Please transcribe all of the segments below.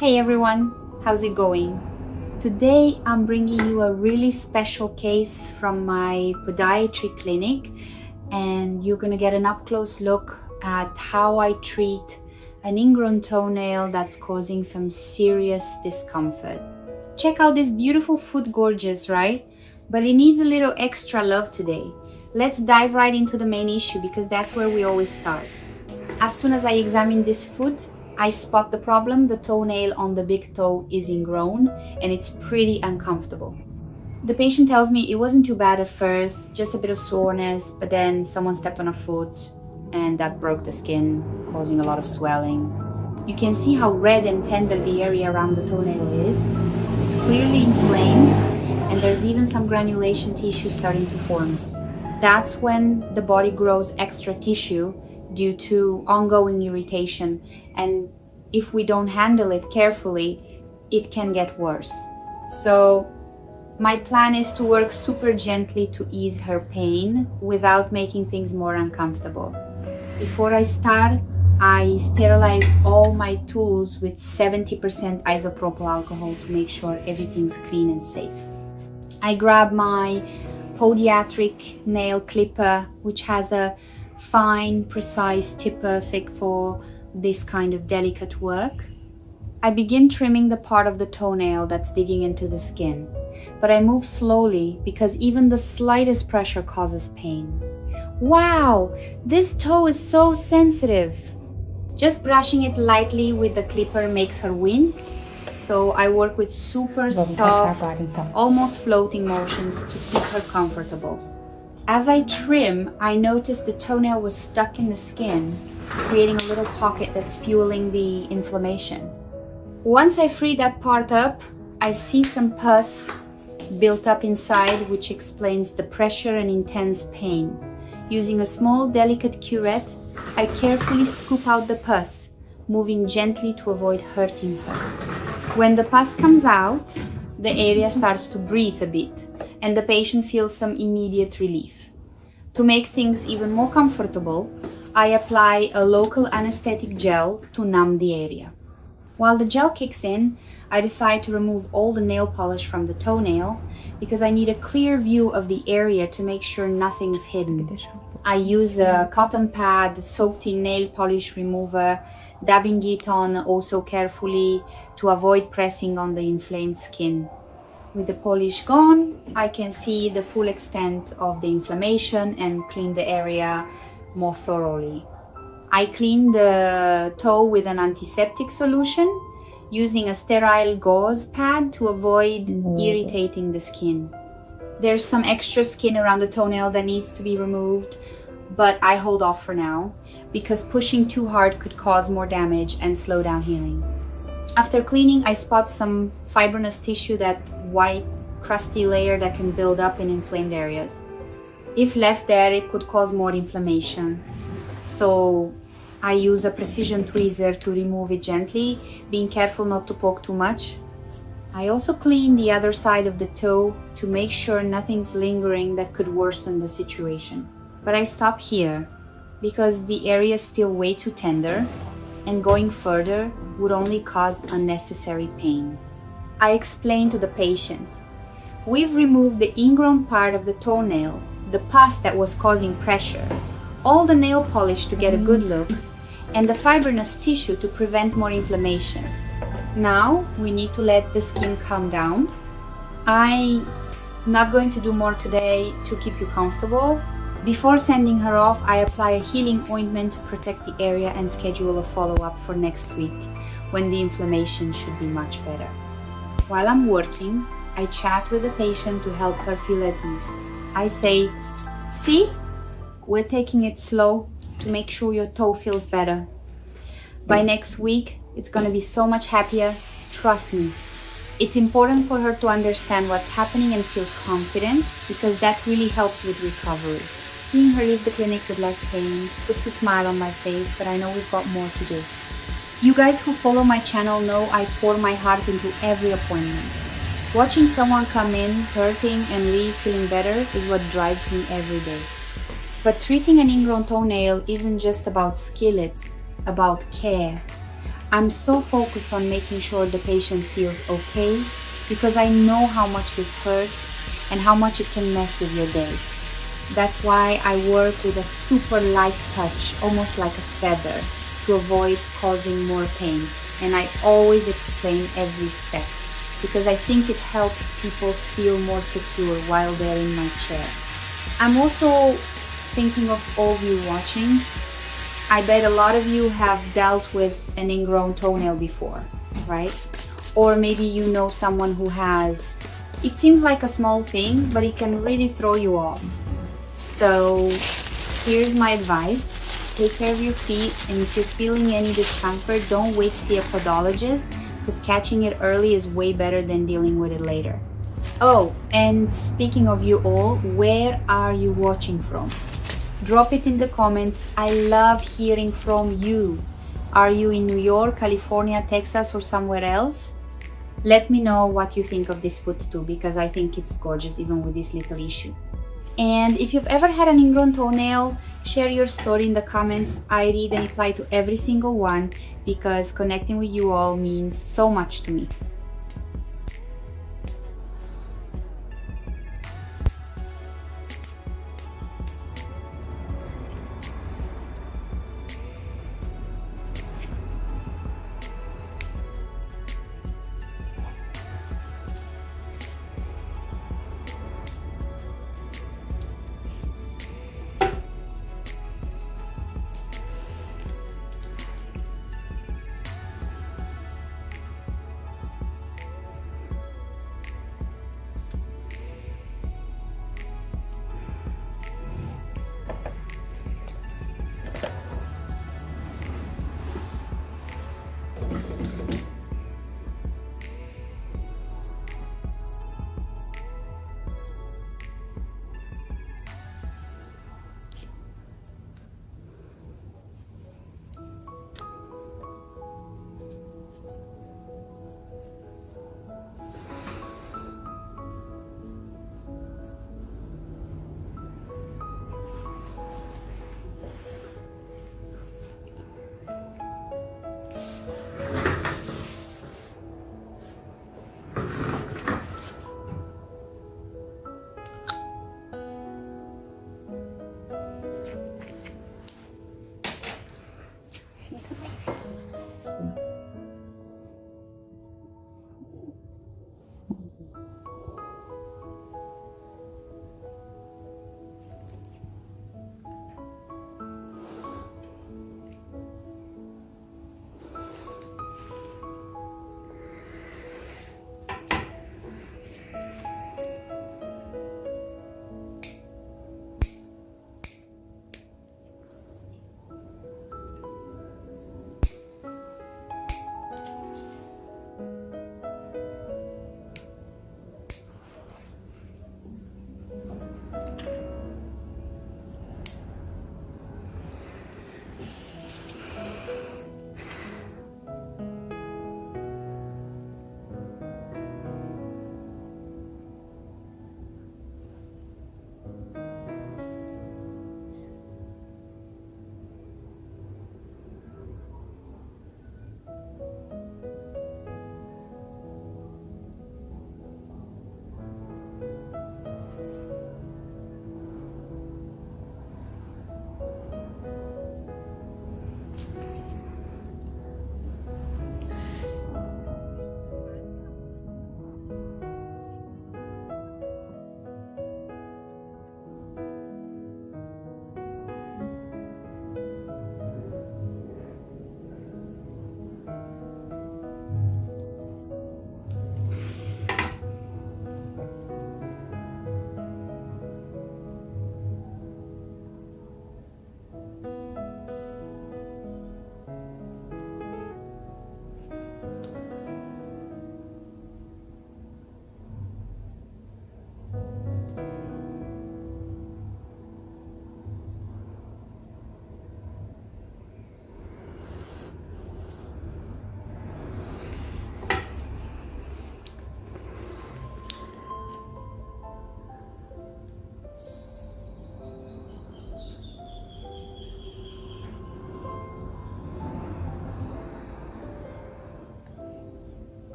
Hey everyone, how's it going? Today I'm bringing you a really special case from my podiatry clinic, and you're gonna get an up-close look at how I treat an ingrown toenail that's causing some serious discomfort. Check out this beautiful foot, gorgeous, right? But it needs a little extra love today. Let's dive right into the main issue because that's where we always start. As soon as I examine this foot, I spot the problem. The toenail on the big toe is ingrown and it's pretty uncomfortable. The patient tells me it wasn't too bad at first, just a bit of soreness, but then someone stepped on her foot and that broke the skin, causing a lot of swelling. You can see how red and tender the area around the toenail is. It's clearly inflamed and there's even some granulation tissue starting to form. That's when the body grows extra tissue due to ongoing irritation, and if we don't handle it carefully, it can get worse. So my plan is to work super gently to ease her pain without making things more uncomfortable. Before I start, I sterilize all my tools with 70% isopropyl alcohol to make sure everything's clean and safe. I grab my Podiatrist nail clipper, which has a fine, precise tip, perfect for this kind of delicate work. I begin trimming the part of the toenail that's digging into the skin, but I move slowly because even the slightest pressure causes pain. Wow, this toe is so sensitive. Just brushing it lightly with the clipper makes her wince, so I work with super soft, almost floating motions to keep her comfortable. As I trim, I noticed the toenail was stuck in the skin, creating a little pocket that's fueling the inflammation. Once I free that part up, I see some pus built up inside, which explains the pressure and intense pain. Using a small, delicate curette, I carefully scoop out the pus, moving gently to avoid hurting her. When the pus comes out, the area starts to breathe a bit, and the patient feels some immediate relief. To make things even more comfortable, I apply a local anesthetic gel to numb the area. While the gel kicks in, I decide to remove all the nail polish from the toenail because I need a clear view of the area to make sure nothing's hidden. I use a cotton pad soaked in nail polish remover, dabbing it on also carefully to avoid pressing on the inflamed skin. With the polish gone, I can see the full extent of the inflammation and clean the area more thoroughly. I clean the toe with an antiseptic solution, using a sterile gauze pad to avoid irritating the skin. There's some extra skin around the toenail that needs to be removed, but I hold off for now because pushing too hard could cause more damage and slow down healing. After cleaning, I spot some fibrinous tissue, that white crusty layer that can build up in inflamed areas. If left there, it could cause more inflammation. So I use a precision tweezer to remove it gently, being careful not to poke too much. I also clean the other side of the toe to make sure nothing's lingering that could worsen the situation. But I stop here because the area is still way too tender, and going further would only cause unnecessary pain. I explain to the patient, we've removed the ingrown part of the toenail, the pus that was causing pressure, all the nail polish to get a good look, and the fibrinous tissue to prevent more inflammation. Now we need to let the skin calm down. I'm not going to do more today to keep you comfortable. Before sending her off, I apply a healing ointment to protect the area and schedule a follow-up for next week when the inflammation should be much better. While I'm working, I chat with the patient to help her feel at ease. I say, see, we're taking it slow to make sure your toe feels better. By next week, it's going to be so much happier, trust me. It's important for her to understand what's happening and feel confident because that really helps with recovery. Seeing her leave the clinic with less pain puts a smile on my face, but I know we've got more to do. You guys who follow my channel know I pour my heart into every appointment. Watching someone come in hurting and leave feeling better is what drives me every day. But treating an ingrown toenail isn't just about skill, it's about care. I'm so focused on making sure the patient feels okay because I know how much this hurts and how much it can mess with your day. That's why I work with a super light touch, almost like a feather, to avoid causing more pain. And I always explain every step because I think it helps people feel more secure while they're in my chair. I'm also thinking of all of you watching. I bet a lot of you have dealt with an ingrown toenail before, right? Or maybe you know someone who has. It seems like a small thing, but it can really throw you off. So here's my advice. Take care of your feet, and if you're feeling any discomfort, don't wait to see a podologist because catching it early is way better than dealing with it later. Oh, and speaking of you all, where are you watching from? Drop it in the comments. I love hearing from you. Are you in New York, California, Texas, or somewhere else? Let me know what you think of this foot too, because I think it's gorgeous even with this little issue. And if you've ever had an ingrown toenail, share your story in the comments. I read and reply to every single one because connecting with you all means so much to me.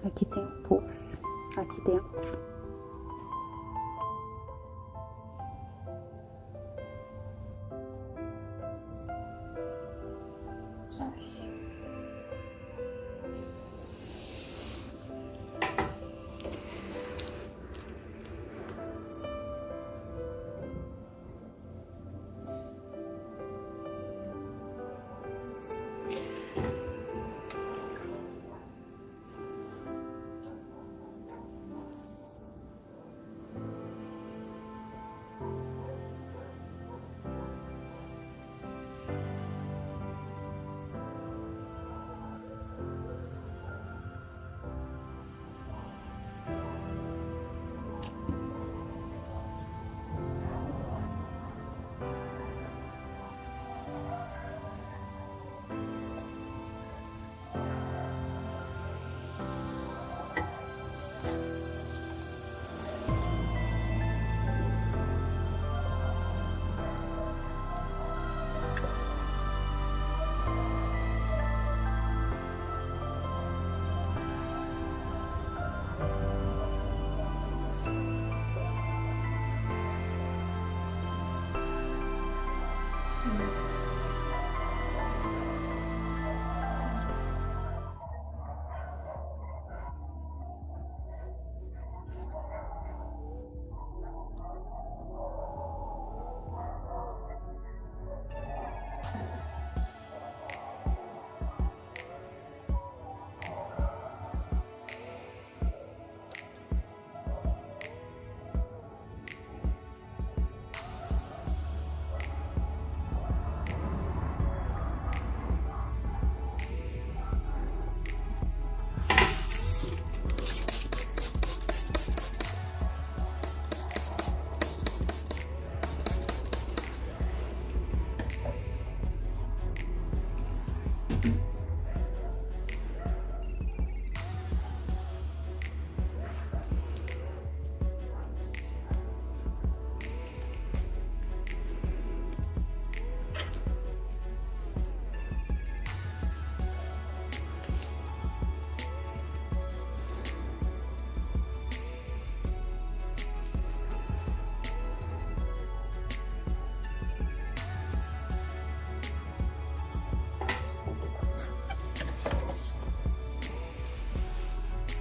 Aqui tem o pulso, aqui dentro.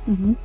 Uhum.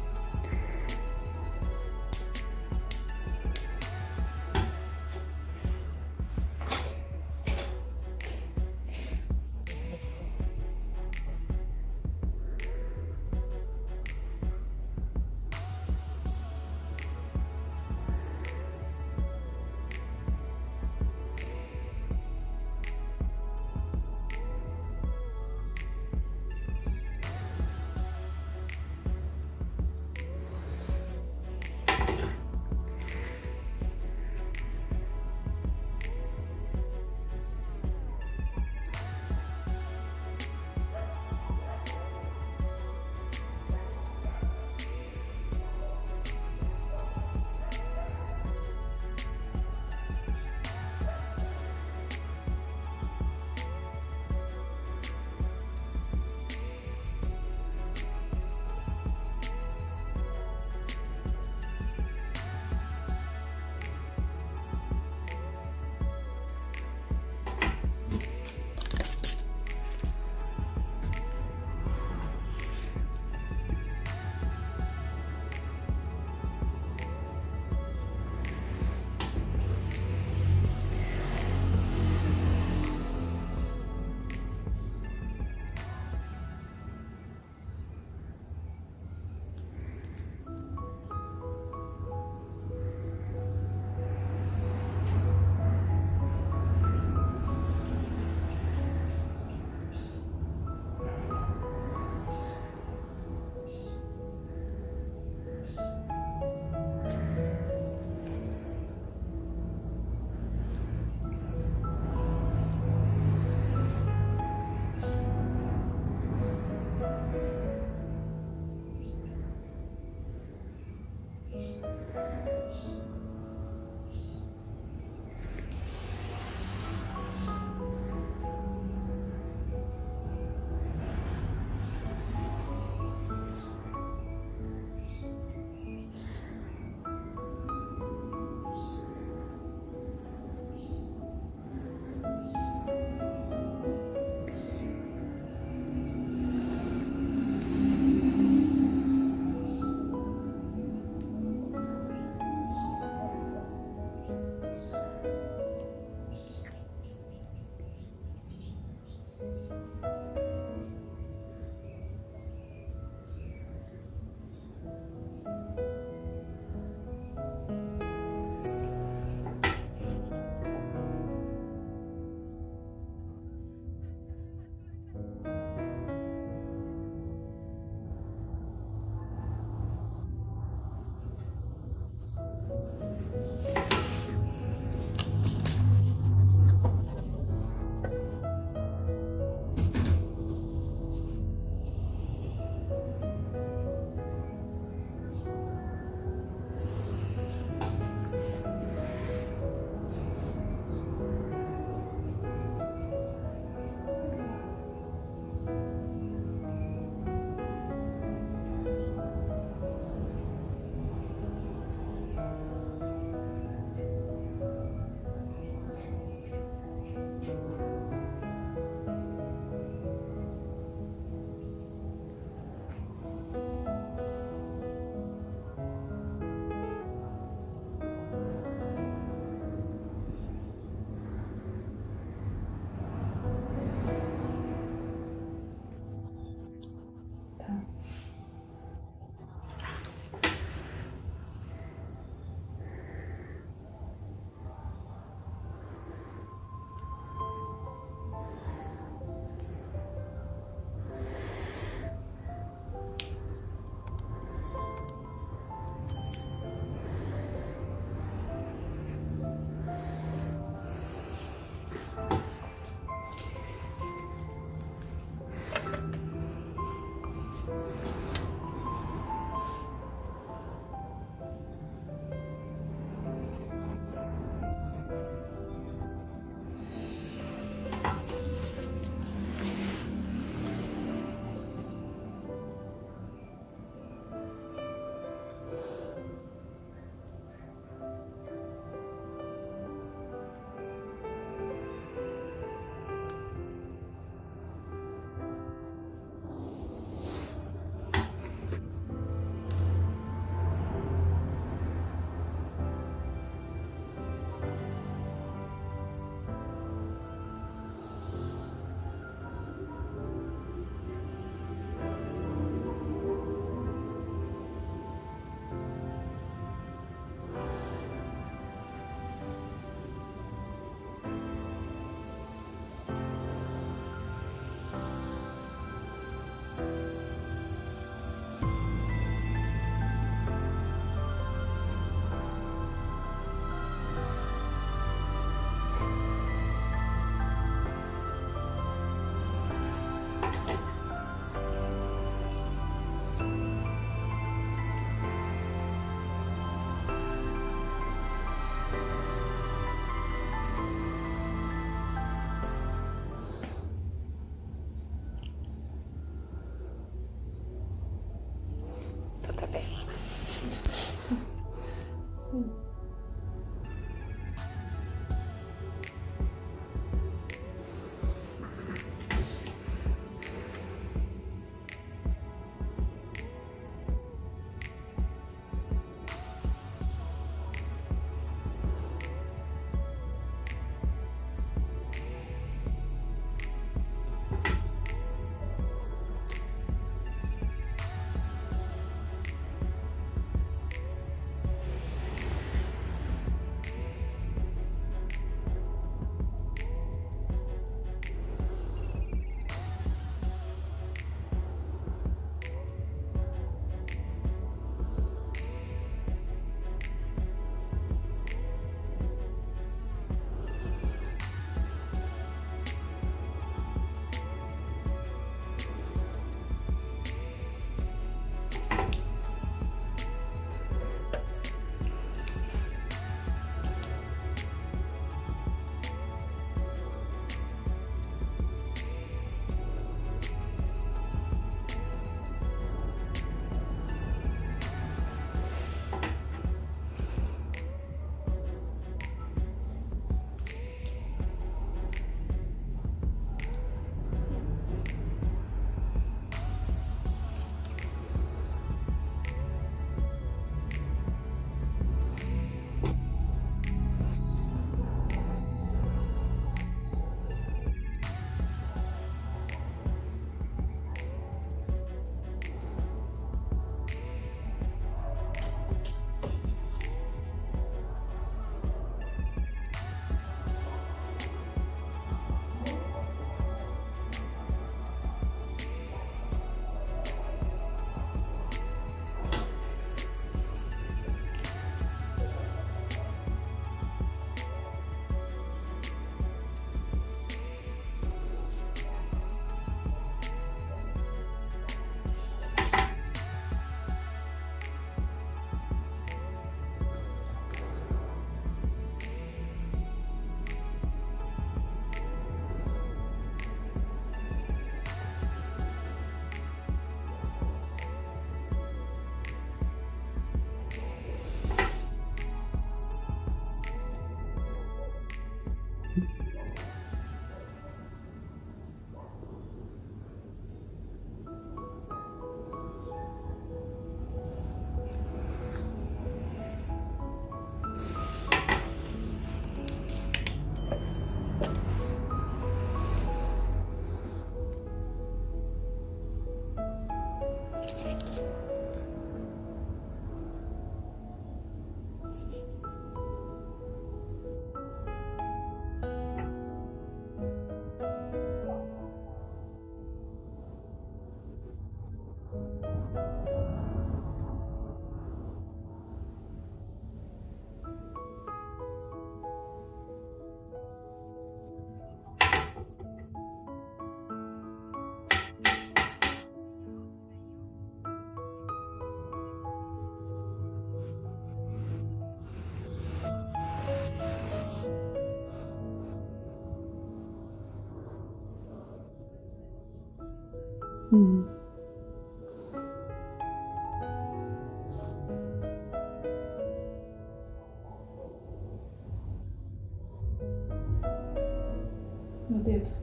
Молодець.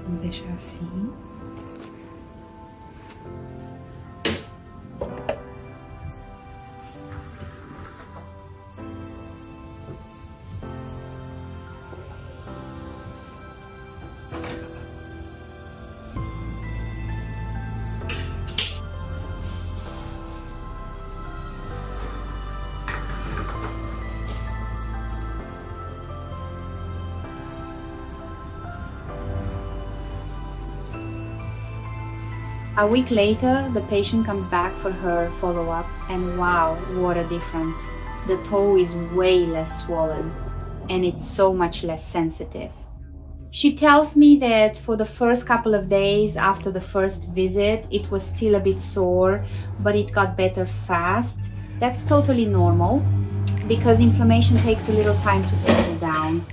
Vamos deixar assim. A week later, the patient comes back for her follow-up, and wow, what a difference. The toe is way less swollen, and it's so much less sensitive. She tells me that for the first couple of days after the first visit, it was still a bit sore, but it got better fast. That's totally normal, because inflammation takes a little time to settle down.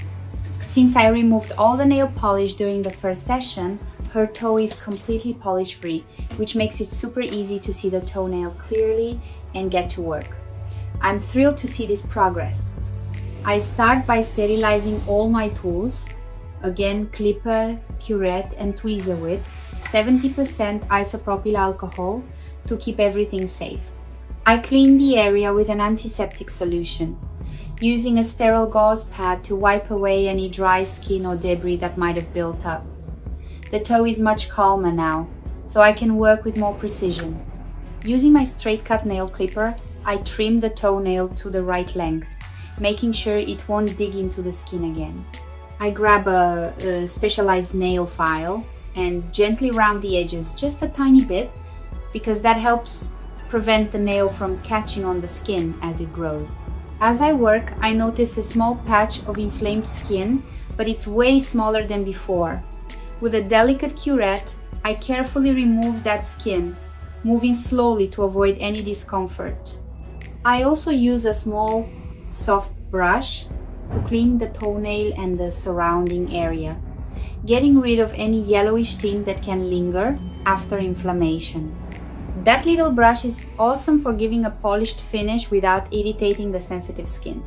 Since I removed all the nail polish during the first session, her toe is completely polish free, which makes it super easy to see the toenail clearly and get to work. I'm thrilled to see this progress. I start by sterilizing all my tools, again clipper, curette and tweezer with 70% isopropyl alcohol to keep everything safe. I clean the area with an antiseptic solution, using a sterile gauze pad to wipe away any dry skin or debris that might have built up. The toe is much calmer now, so I can work with more precision. Using my straight cut nail clipper, I trim the toenail to the right length, making sure it won't dig into the skin again. I grab a specialized nail file and gently round the edges just a tiny bit, because that helps prevent the nail from catching on the skin as it grows. As I work, I notice a small patch of inflamed skin, but it's way smaller than before. With a delicate curette, I carefully remove that skin, moving slowly to avoid any discomfort. I also use a small, soft brush to clean the toenail and the surrounding area, getting rid of any yellowish tint that can linger after inflammation. That little brush is awesome for giving a polished finish without irritating the sensitive skin.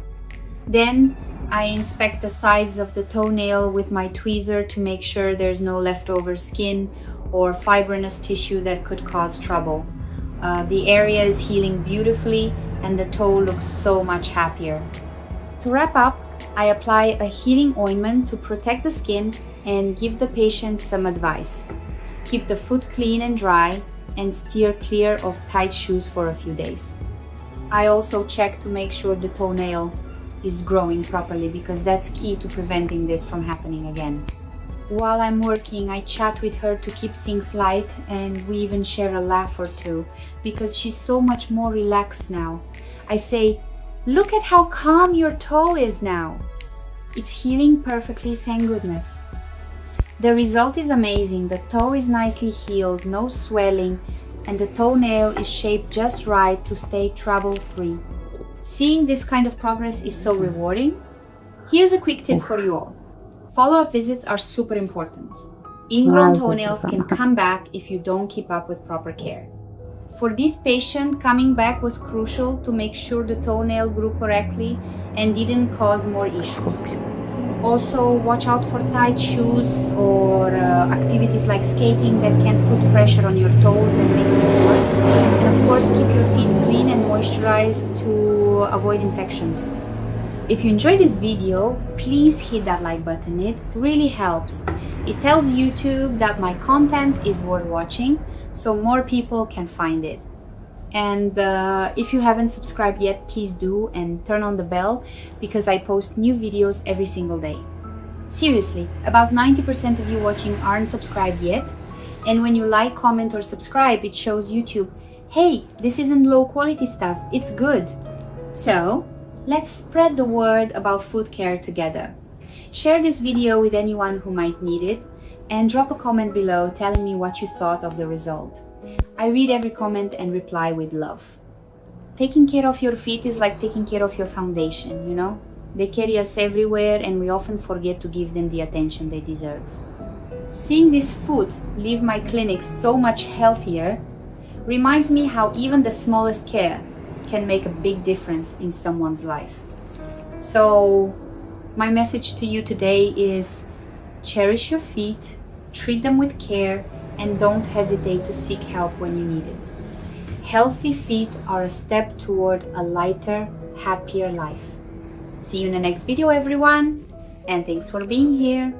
Then I inspect the sides of the toenail with my tweezer to make sure there's no leftover skin or fibrinous tissue that could cause trouble. The area is healing beautifully and the toe looks so much happier. To wrap up, I apply a healing ointment to protect the skin and give the patient some advice. Keep the foot clean and dry and steer clear of tight shoes for a few days. I also check to make sure the toenail is growing properly, because that's key to preventing this from happening again. While I'm working, I chat with her to keep things light, and we even share a laugh or two because she's so much more relaxed now. I say, "Look at how calm your toe is now." It's healing perfectly, thank goodness. The result is amazing. The toe is nicely healed, no swelling, and the toenail is shaped just right to stay trouble-free. Seeing this kind of progress is so rewarding. Here's a quick tip for you all. Follow-up visits are super important. Ingrown toenails can come back if you don't keep up with proper care. For this patient, coming back was crucial to make sure the toenail grew correctly and didn't cause more issues. Also, watch out for tight shoes or activities like skating that can put pressure on your toes and make things worse. And of course, keep your feet clean and moisturized to avoid infections. If you enjoyed this video, please hit that like button. It really helps. It tells YouTube that my content is worth watching, so more people can find it. And if you haven't subscribed yet, please do, and turn on the bell, because I post new videos every single day. Seriously, about 90% of you watching aren't subscribed yet, and when you like, comment or subscribe, it shows YouTube, hey, this isn't low quality stuff, it's good. So let's spread the word about foot care together. Share this video with anyone who might need it, and drop a comment below telling me what you thought of the result. I read every comment and reply with love. Taking care of your feet is like taking care of your foundation, you know? They carry us everywhere and we often forget to give them the attention they deserve. Seeing this foot leave my clinic so much healthier reminds me how even the smallest care can make a big difference in someone's life. So my message to you today is cherish your feet, treat them with care, and don't hesitate to seek help when you need it. Healthy feet are a step toward a lighter, happier life. See you in the next video, everyone, and thanks for being here.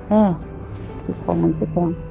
Before we sit down.